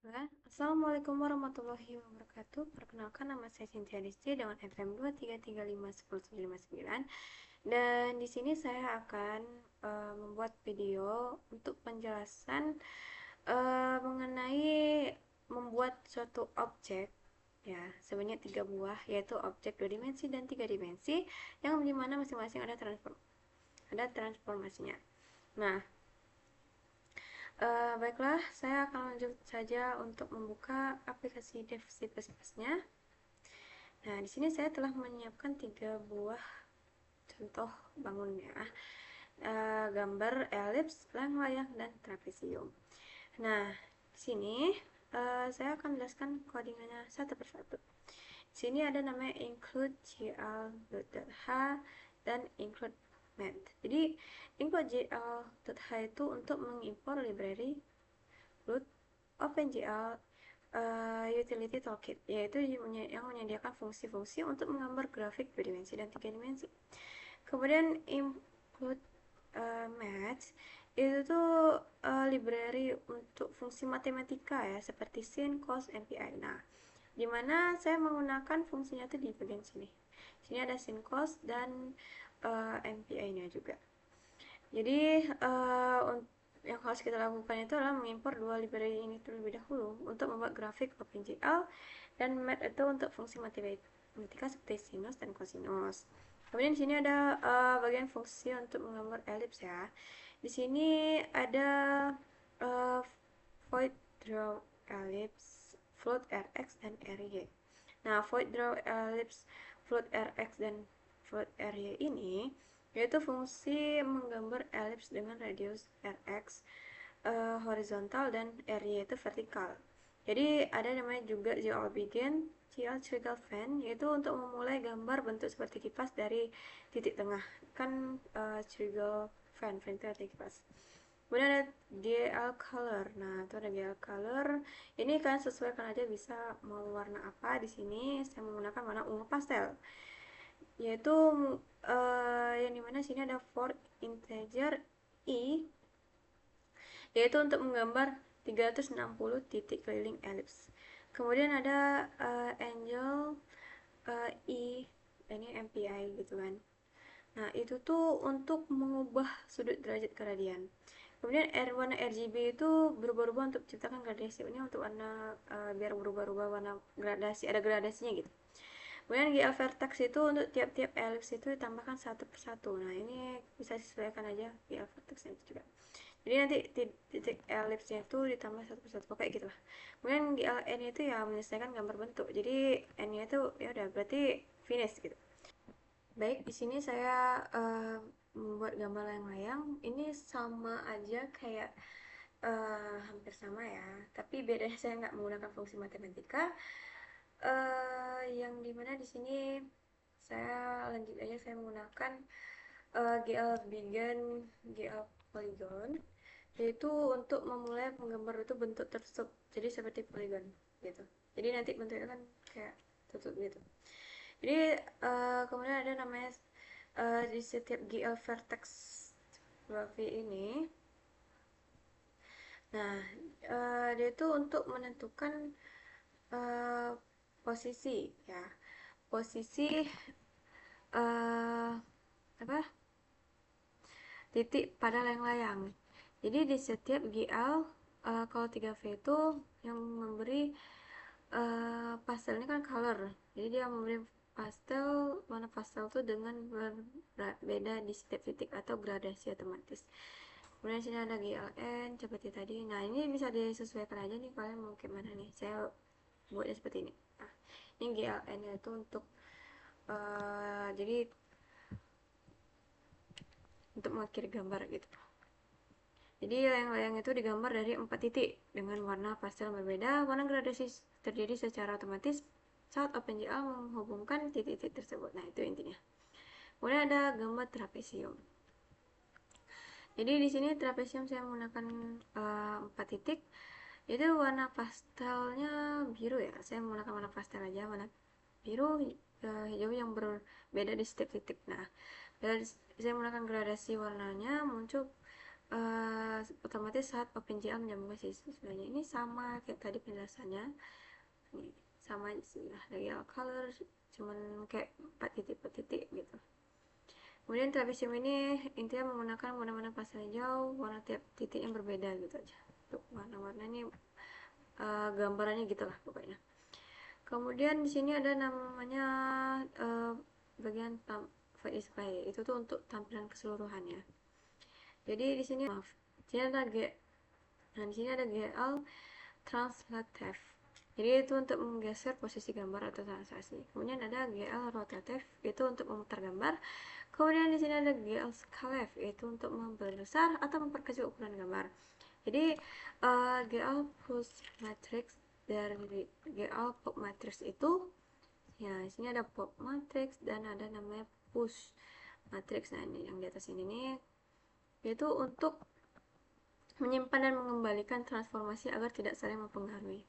Assalamualaikum warahmatullahi wabarakatuh. Perkenalkan, nama saya Cynthia Disti dengan FM 2335199. Dan di sini saya akan membuat video untuk penjelasan mengenai membuat suatu objek, ya, sebanyak 3 buah, yaitu objek 2 dimensi dan 3 dimensi, yang dimana masing-masing ada transformasinya. Nah, baiklah, saya akan lanjut saja untuk membuka aplikasi Dev C++-nya. Nah, di sini saya telah menyiapkan 3 buah contoh bangunnya, gambar elips, layang-layang, dan trapesium. Nah, di sini saya akan menjelaskan codingannya satu persatu. Di sini ada namanya include gl.h dan include math. Jadi include gl.h itu untuk mengimpor library root OpenGL Utility Toolkit, yaitu yang menyediakan fungsi-fungsi untuk menggambar grafik 2 dimensi dan 3 dimensi. Kemudian include math itu tuh library untuk fungsi matematika, ya, seperti sin, cos, MPI. Nah, dimana saya menggunakan fungsinya tuh di bagian sini. Sini ada sin, cos, dan MPI-nya juga. Jadi yang harus kita lakukan itu adalah mengimpor 2 library ini terlebih dahulu untuk membuat grafik OpenGL, dan math itu untuk fungsi matematika seperti sinus dan cosinus. Kemudian di sini ada bagian fungsi untuk menggambar elips, ya. Di sini ada uh, void draw ellipse, float rx, dan ry. Nah, void draw ellipse, float rx, dan float ry ini yaitu fungsi menggambar elips dengan radius rx horizontal dan ry itu vertikal. Jadi ada namanya juga GL begin, GL trigger fan, yaitu untuk memulai gambar bentuk seperti kipas dari titik tengah. Kan trigger fan itu arti kipas. Kemudian ada GL color. Nah, itu ada GL color. Ini kalian sesuaikan aja, bisa mau warna apa. Di sini saya menggunakan warna ungu pastel, yaitu yang dimana sini ada for integer i, yaitu untuk menggambar 360 titik keliling elips. Kemudian ada angel i, ini MPI gitu kan. Nah, itu tuh untuk mengubah sudut derajat keradian. Kemudian warna RGB itu berubah-ubah untuk menciptakan gradasi. Ini untuk warna biar berubah-ubah warna gradasi, ada gradasinya gitu. Kemudian GL vertex itu untuk tiap-tiap elips itu ditambahkan satu persatu. Nah, ini bisa disesuaikan aja GL vertexnya itu juga. Jadi nanti titik elipsnya itu ditambah satu persatu, kayak gitu lah. Kemudian GLN itu ya menyelesaikan gambar bentuk. Jadi N-nya itu ya udah berarti finish gitu. Baik, di sini saya membuat gambar layang-layang. Ini sama aja kayak hampir sama, ya. Tapi bedanya saya nggak menggunakan fungsi matematika. Yang dimana di sini saya lanjut aja, saya menggunakan GL begin, GL polygon, yaitu untuk memulai menggambar itu bentuk tertutup, jadi seperti poligon gitu. Jadi nanti bentuknya kan kayak tertutup gitu. Jadi kemudian ada namanya di setiap GL vertex 2V ini. Nah, dia itu untuk menentukan uh, posisi, ya, posisi uh, apa titik pada layang-layang. Jadi di setiap GL kalau 3V itu yang memberi pastel ini kan color. Jadi dia memberi pastel, warna pastel tuh dengan berbeda di setiap titik atau gradasi otomatis. Kemudian sini ada GLN seperti tadi. Nah, ini bisa disesuaikan aja nih, kalian mau gimana nih. Saya buatnya seperti ini. Nah, ini GLN itu untuk jadi untuk mengakhiri gambar gitu. Jadi layang-layang itu digambar dari 4 titik dengan warna pastel berbeda. Warna gradasi terjadi secara otomatis saat OpenGL menghubungkan titik-titik tersebut. Nah, itu intinya. Kemudian ada gambar trapesium. Jadi di sini trapesium saya menggunakan 4 titik. Itu warna pastelnya biru, ya. Saya menggunakan warna pastel aja, warna biru, hijau yang berbeda di setiap titik. Nah, saya menggunakan gradasi warnanya muncul otomatis saat OpenGL menyambungkan sisi sebenarnya ini sama kayak tadi penjelasannya. Ini sama sih lah, real color cuman kayak 4 titik 4 titik gitu. Kemudian Trapezium ini intinya menggunakan warna-warna pastel hijau, warna tiap titik yang berbeda gitu aja. Untuk warna-warna ini gambarannya gitulah pokoknya. Kemudian di sini ada namanya bagian display, itu tuh untuk tampilan keseluruhannya. Jadi di sini maaf, di sini ada di sini ada GL translative. Jadi itu untuk menggeser posisi gambar atau translasi. Kemudian ada GL rotative, itu untuk memutar gambar. Kemudian di sini ada GL scalave, yaitu untuk memperbesar atau memperkecil ukuran gambar. Jadi GL push matrix dari GL pop matrix itu, ya di sini ada pop matrix dan ada namanya push matrix. Nah ini yang di atas ini nih, yaitu untuk menyimpan dan mengembalikan transformasi agar tidak saling mempengaruhi.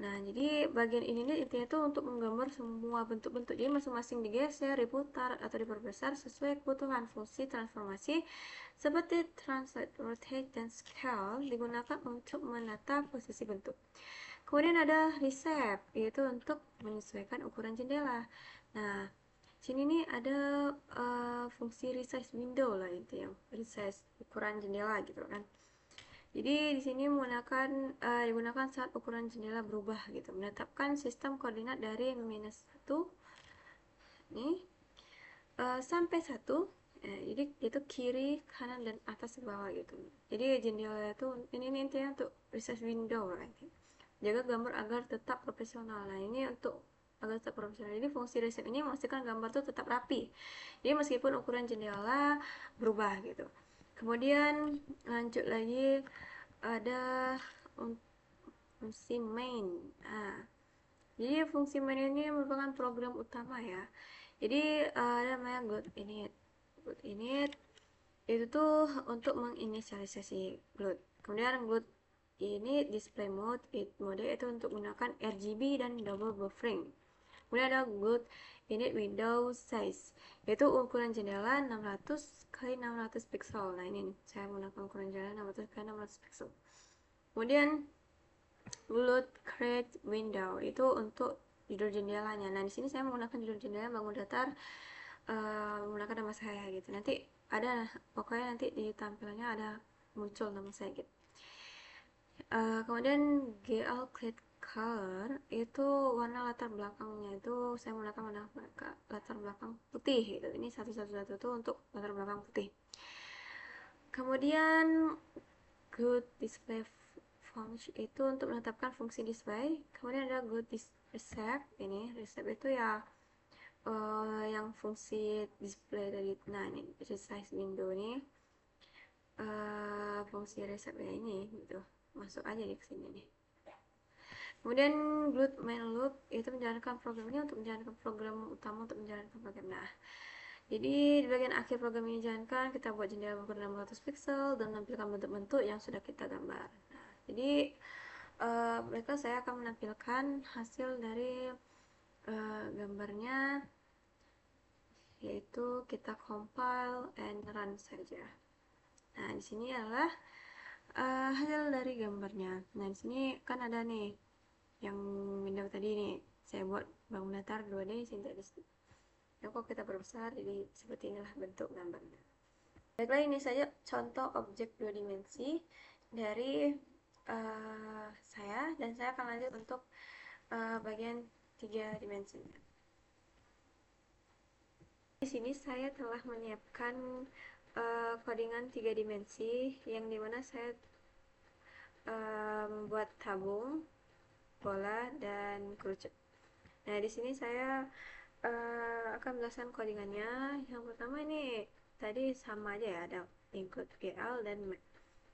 Nah, jadi bagian ini nih intinya tuh untuk menggambar semua bentuk-bentuk. Jadi masing-masing digeser, diputar, atau diperbesar sesuai kebutuhan. Fungsi transformasi seperti translate, rotate, dan scale digunakan untuk menata posisi bentuk. Kemudian ada reshape, yaitu untuk menyesuaikan ukuran jendela. Nah, sini nih ada fungsi resize window lah, intinya resize ukuran jendela gitu kan. Jadi di sini digunakan saat ukuran jendela berubah gitu. Menetapkan sistem koordinat dari -1 nih sampai 1. Jadi itu kiri, kanan, dan atas bawah gitu. Jadi jendela itu ini intinya untuk resize window kan. Jaga gambar agar tetap profesional. Nah, ini untuk agar tetap profesional. Jadi fungsi resize ini memastikan gambar itu tetap rapi. Jadi meskipun ukuran jendela berubah gitu. Kemudian lanjut lagi ada fungsi main. Nah, jadi fungsi main ini merupakan program utama ya. Jadi ada namanya Glute init itu tuh untuk menginisialisasi Glute. Kemudian Glute ini display mode itu untuk menggunakan RGB dan double buffering. Kemudian ada Glute init window size, yaitu ukuran jendela 600 x 600 pixel. Nah ini saya menggunakan ukuran jendela 600 x 600 pixel. Kemudian Glute create window itu untuk judul jendelanya. Nah di sini saya menggunakan judul jendela bangun datar menggunakan nama saya gitu. Nanti ada pokoknya nanti di tampilannya ada muncul nama saya gitu. Kemudian GL create color itu warna latar belakangnya itu saya menggunakan warna latar belakang putih gitu. Ini satu tuh untuk latar belakang putih. Kemudian good display function itu untuk menetapkan fungsi display. Kemudian ada good recept. Ini recept itu ya yang fungsi display dari, nah ini resize window nih, fungsi recept ya ini gitu, masuk aja di sini nih. Kemudian Glute main loop itu menjalankan program ini untuk menjalankan program utama untuk menjalankan program. Nah, jadi di bagian akhir program ini dijalankan, kita buat jendela berukuran 600 pixel dan menampilkan bentuk-bentuk yang sudah kita gambar. Nah, jadi mereka saya akan menampilkan hasil dari gambarnya, yaitu kita compile and run saja. Nah, di sini adalah hasil dari gambarnya. Nah, di sini kan ada nih yang window tadi nih. Saya buat bangun datar 2D sintetis. Ya, kok kita perbesar jadi seperti inilah bentuk gambarnya. Baiklah, ini saja contoh objek 2 dimensi dari saya, dan saya akan lanjut untuk bagian 3 dimensi. Di sini saya telah menyiapkan codingan 3 dimensi yang dimana saya membuat tabung, bola, dan kerucut. Nah, di sini saya akan menjelaskan codingannya. Yang pertama ini tadi sama aja ya, ada include GL dan math.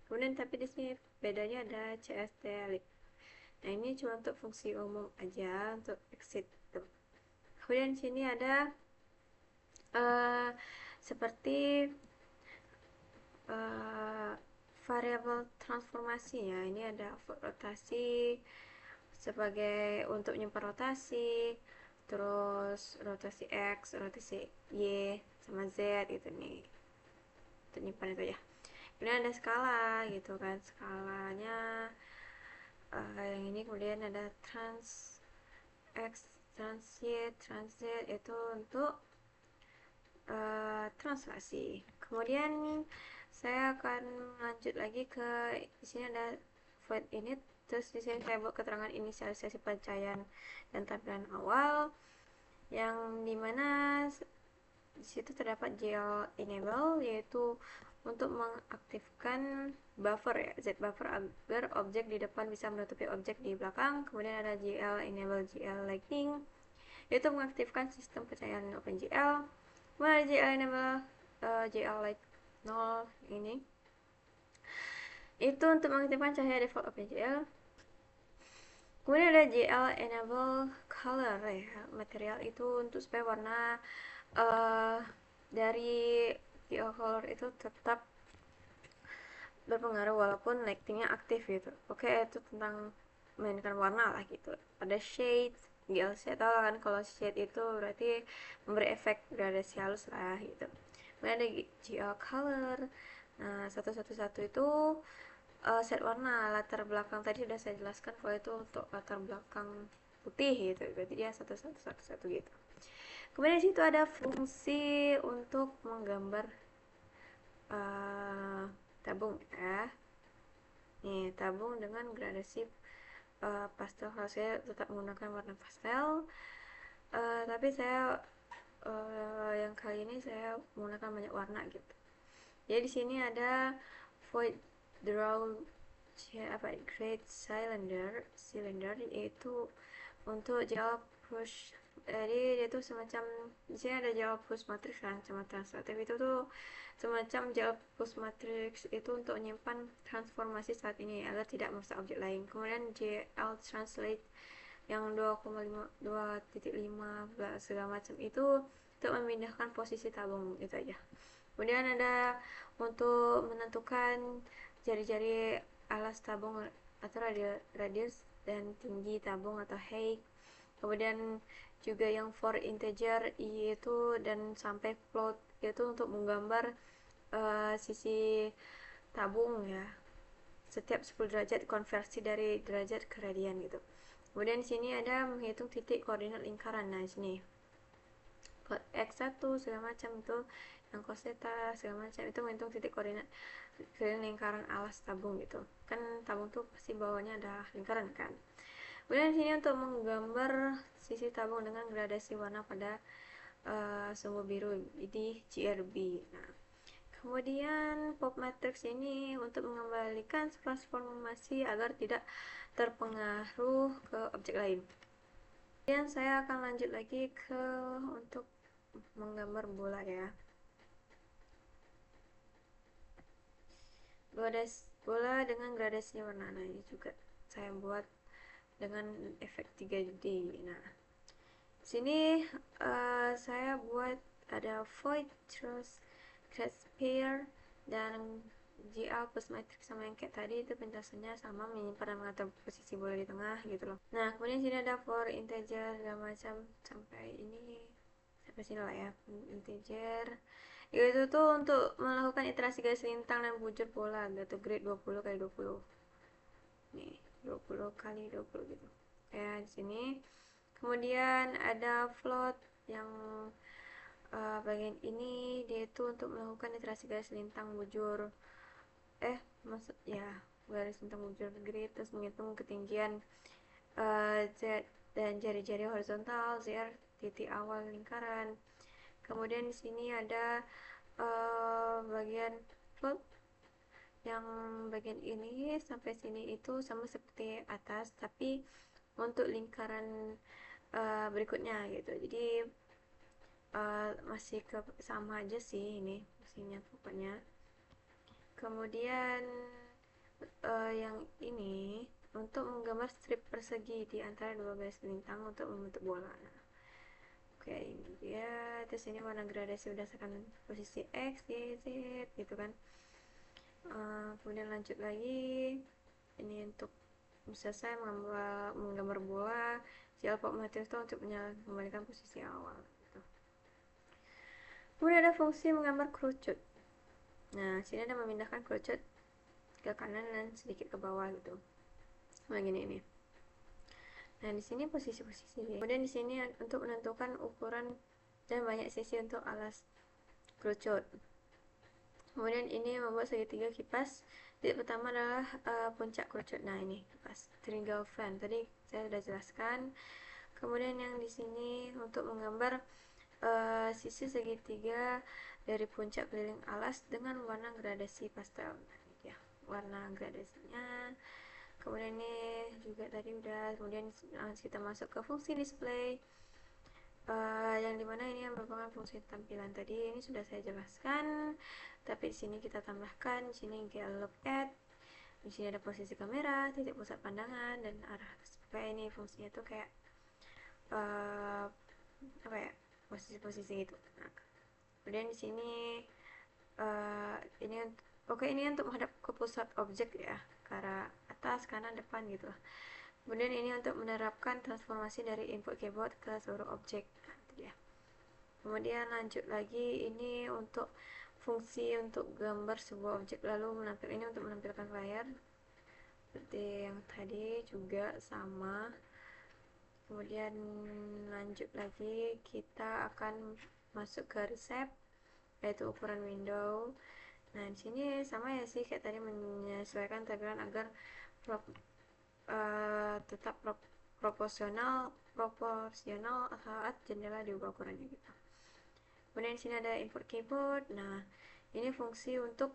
Kemudian tapi di sini bedanya ada CST lib. Nah, ini cuma untuk fungsi umum aja, untuk exit tuh. Kemudian di sini ada seperti variabel transformasi ya. Ini ada rotasi sebagai untuk menyimpan rotasi, terus rotasi X, rotasi Y, sama Z gitu nih, untuk nyimpan itu ya. kemudian ada skala gitu kan, skalanya yang ini, kemudian ada transit itu untuk translasi. Kemudian saya akan lanjut lagi ke, di sini ada void init, terus di sini saya buat keterangan inisialisasi pencahayaan dan tampilan awal, yang dimana di situ terdapat GL enable, yaitu untuk mengaktifkan buffer ya, Z buffer, agar objek di depan bisa menutupi objek di belakang. Kemudian ada GL enable GL lightning, yaitu mengaktifkan sistem pencahayaan OpenGL. Kemudian ada GL enable GL light 0 ini, itu untuk mengaktifkan cahaya default OpenGL. Kemudian ada GL enable color ya, material itu untuk supaya warna dari GL color itu tetap berpengaruh walaupun lightingnya aktif gitu. Oke, itu tentang mainkan warna lah gitu. Ada shade, GL shade, tau kan kalau shade itu berarti memberi efek gradasi halus lah gitu. Kemudian ada GL color. Nah, satu itu set warna. Latar belakang tadi sudah saya jelaskan kalau itu untuk latar belakang putih gitu, berarti dia satu gitu. Kemudian di situ ada fungsi untuk menggambar tabung ya. Nih, tabung dengan gradasi pastel. Kalau saya tetap menggunakan warna pastel, tapi saya yang kali ini saya menggunakan banyak warna gitu. Jadi di sini ada void draw grade cylinder, yaitu untuk gel push. Jadi dia tuh semacam, di sini ada gel push matrix kan sama translatif, itu tuh semacam gel push matrix itu untuk menyimpan transformasi saat ini agar tidak merusak objek lain. Kemudian GL translate yang 2,5 segala macam itu untuk memindahkan posisi tabung, itu aja. Kemudian ada untuk menentukan jari-jari alas tabung atau radius dan tinggi tabung atau height. Kemudian juga yang for integer yaitu dan sampai float, yaitu untuk menggambar sisi tabung ya, setiap 10 derajat konversi dari derajat ke radian gitu. Kemudian di sini ada menghitung titik koordinat lingkaran. Nah, di sini X1 segala macam itu, yang cos theta segala macam itu menghitung titik koordinat lingkaran alas tabung gitu. Kan tabung tuh pasti bawahnya ada lingkaran kan. Kemudian di sini untuk menggambar sisi tabung dengan gradasi warna pada sumbu biru di GRB. Nah, kemudian pop matrix ini untuk mengembalikan transformasi agar tidak terpengaruh ke objek lain. Kemudian saya akan lanjut lagi ke untuk menggambar bola ya. Bola dengan gradasi warna. Nah, ini juga saya buat dengan efek 3D. Nah, sini saya buat ada void, terus sphere, dan GL plus matrix sama yang kayak tadi itu penjelasannya sama, menyimpan dan mengatur posisi bola di tengah gitu loh. Nah, kemudian sini ada for integer segala macam sampai ini, sampai sini lah ya, integer. Itu tuh untuk melakukan iterasi garis lintang dan bujur bola, gitu, grid 20 kali 20. Nih, 20 kali 20 gitu. Ya, di sini. Kemudian ada float yang bagian ini dia itu untuk melakukan iterasi garis lintang bujur maksud ya, garis lintang bujur grid, terus menghitung ketinggian Z dan jari-jari horizontal ZR titik awal lingkaran. Kemudian di sini ada bagian float yang bagian ini sampai sini itu sama seperti atas, tapi untuk lingkaran berikutnya gitu. Jadi masih sama aja sih ini fungsinya pokoknya. Kemudian yang ini untuk menggambar strip persegi di antara dua garis lintang untuk membentuk bola. Nah, oke, ini dia. Terus ini warna gradasi berdasarkan posisi X, Y, Z gitu kan. Kemudian lanjut lagi, ini untuk selesai menggambar bola. GL pop matrix itu untuk mengembalikan posisi awal gitu. Kemudian ada fungsi menggambar kerucut. Nah, sini ada memindahkan kerucut ke kanan dan sedikit ke bawah gitu. Nah, gini ini. Nah, di sini posisi-posisi. Kemudian di sini untuk menentukan ukuran dan banyak sisi untuk alas kerucut. Kemudian ini membuat segitiga kipas. Titik pertama adalah puncak kerucut. Nah, ini kipas triangle fan. Tadi saya sudah jelaskan. Kemudian yang di sini untuk menggambar sisi segitiga dari puncak keliling alas dengan warna gradasi pastel. Nah, ini dia warna gradasinya. Kemudian ini juga tadi udah. Kemudian kita masuk ke fungsi display. Yang dimana ini yang merupakan fungsi tampilan tadi ini sudah saya jelaskan, tapi di sini kita tambahkan. Di sini get look at, di sini ada posisi kamera, titik pusat pandangan, dan arah. Supaya ini fungsinya tuh kayak uh, apa ya, posisi-posisi gitu. Nah, kemudian di sini ini ini untuk menghadap ke pusat objek ya, ke arah atas, kanan, depan gitu lah. Kemudian ini untuk menerapkan transformasi dari input keyboard ke seluruh objek. Nah, itu dia. Kemudian lanjut lagi, ini untuk fungsi untuk gambar sebuah objek, lalu ini untuk menampilkan layar seperti yang tadi juga sama. Kemudian lanjut lagi, kita akan masuk ke resep, yaitu ukuran window. Nah, di sini sama ya sih kayak tadi, menyesuaikan tampilan agar tetap proporsional saat jendela diubah ukurannya gitu. Kemudian di sini ada import keyboard. Nah, ini fungsi untuk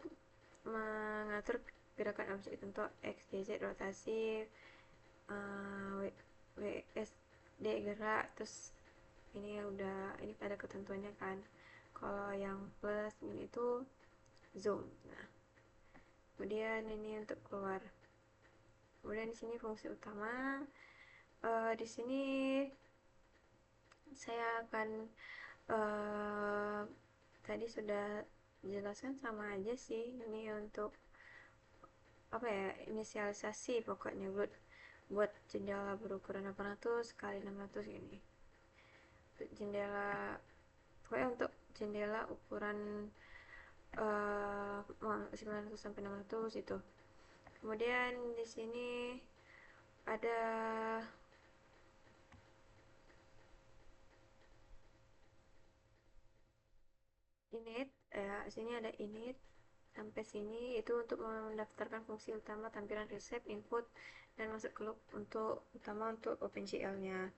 mengatur gerakan objek untuk X, Y, Z rotasi, W, S, D gerak. Terus ini ada ketentuannya kan. Kalau yang plus ini itu zoom. Nah, kemudian ini untuk keluar. Kemudian di sini fungsi utama. Di sini saya akan tadi sudah jelaskan, sama aja sih. Ini untuk apa ya, inisialisasi pokoknya buat jendela berukuran 800 kali 600 ini. Untuk jendela, pokoknya untuk jendela ukuran 900 sampai 600 itu. Kemudian di sini ada init, sini ada init sampai sini, itu untuk mendaftarkan fungsi utama tampilan resep, input, dan masuk ke loop untuk utama untuk OpenGL-nya.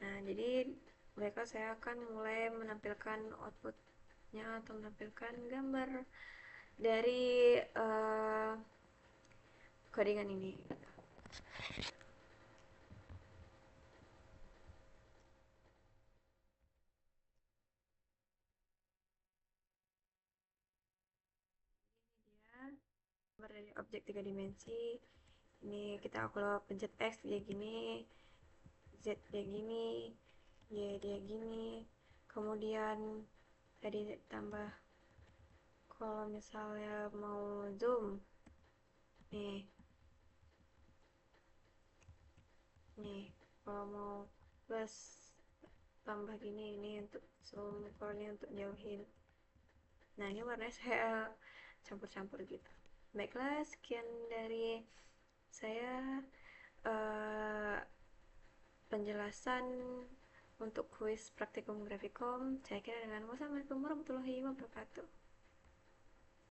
Nah, jadi mereka saya akan mulai menampilkan outputnya atau menampilkan gambar dari codingan ini. Dia gambar dari objek 3 dimensi. Ini kita kalau pencet X dia gini, Z dia gini, Y dia gini. Kemudian tadi tambah, kalau misalnya mau zoom nih, kalau mau plus tambah gini, ini untuk zoom, kalau ini untuk jauhin. Nah, ini warnanya saya campur-campur gitu. Baiklah, sekian dari saya, uh, penjelasan untuk kuis praktikum grafikom. Saya kira dengan wassalamualaikum warahmatullahi wabarakatuh.